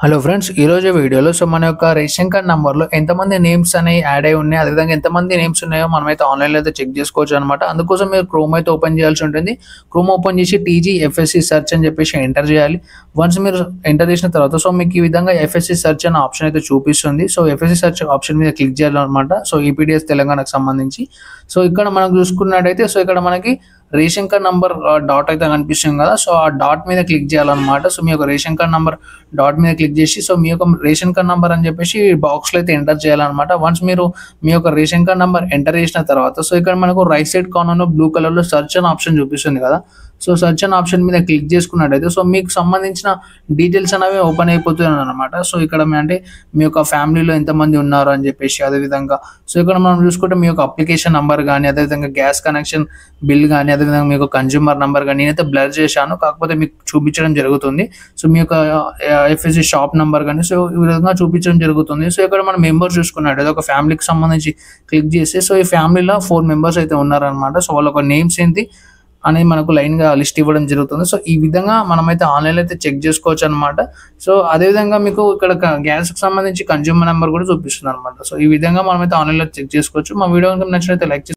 Hello friends, ఈరోజు వీడియోలో మన యొక్క రేషన్ కార్డ్ నంబర్లో ఎంతమంది నేమ్స్ అనేవి యాడ్ అయి ఉన్నాయి, అదేవిధంగా ఎంతమంది నేమ్స్ ఉన్నాయో మనమైతే ఆన్లైన్లో అయితే చెక్ చేసుకోవచ్చు అనమాట. అందుకోసం మీరు క్రోమ్ అయితే ఓపెన్ చేయాల్సి ఉంటుంది. క్రోమ్ ఓపెన్ చేసి టీజీఎఫ్ఎస్సి సెర్చ్ అని చెప్పేసి ఎంటర్ చేయాలి. వన్స్ మీరు ఎంటర్ చేసిన తర్వాత మీకు ఈ విధంగా ఎఫ్ఎస్సి సెర్చ్ అనే ఆప్షన్ అయితే చూపిస్తుంది. ఎఫ్ఎస్సి సెర్చ్ ఆప్షన్ మీద క్లిక్ చేయాలన్నమాట. ఈపీడిఎస్ తెలంగాణకు సంబంధించి ఇక్కడ మనం చూసుకున్నట్టయితే ఇక్కడ మనకి రేషన్ కార్డ్ నంబర్ డాట్ అయితే కనిపిస్తుంది కదా. ఆ డాట్ మీద క్లిక్ చేయాలన్నమాట. మీ యొక్క రేషన్ కార్డ్ నంబర్ డాట్ మీద క్లిక్ చేసి మీ యొక్క రేషన్ కార్డ్ నంబర్ అని చెప్పేసి బాక్స్లో అయితే ఎంటర్ చేయాలన్నమాట. వన్స్ మీరు మీ యొక్క రేషన్ కార్డ్ నంబర్ ఎంటర్ చేసిన తర్వాత ఇక్కడ మనకు రైట్ సైడ్ కార్నర్లో బ్లూ కలర్లో సెర్చ్ అని ఆప్షన్ చూపిస్తుంది కదా. సెర్చ్ అనే ఆప్షన్ మీద క్లిక్ చేసుకున్నట్టయితే మీకు సంబంధించిన డీటెయిల్స్ అనేవి ఓపెన్ అయిపోతున్నాయి అనమాట. ఇక్కడ అంటే మీ యొక్క ఫ్యామిలీలో ఎంతమంది ఉన్నారు అని చెప్పేసి, అదేవిధంగా ఇక్కడ మనం చూసుకుంటే మీ యొక్క అప్లికేషన్ నంబర్ కానీ, అదేవిధంగా గ్యాస్ కనెక్షన్ బిల్ కానీ, అదేవిధంగా మీ యొక్క కన్జ్యూమర్ నంబర్ కానీ నేనైతే బ్లర్ చేశాను, కాకపోతే మీకు చూపించడం జరుగుతుంది. మీ యొక్క ఎఫ్ఎస్సి షాప్ నంబర్ కానీ ఈ విధంగా చూపించడం జరుగుతుంది. ఇక్కడ మనం మెంబర్స్ చూసుకున్నట్టయితే ఒక ఫ్యామిలీకి సంబంధించి క్లిక్ చేసి ఈ ఫ్యామిలీలో 4 మెంబర్స్ అయితే ఉన్నారనమాట. వాళ్ళ ఒక నేమ్స్ ఏంటి అనేది మనకు లైన్గా లిస్ట్ ఇవ్వడం జరుగుతుంది. ఈ విధంగా మనమైతే ఆన్లైన్లో అయితే చెక్ చేసుకోవచ్చు అనమాట. అదేవిధంగా మీకు ఇక్కడ గ్యాస్కి సంబంధించి కన్జ్యూమర్ నెంబర్ కూడా చూపిస్తుంది అనమాట. ఈ విధంగా మనమైతే ఆన్లైన్లో చెక్ చేసుకోవచ్చు. మా వీడియో నచ్చినట్లయితే లైక్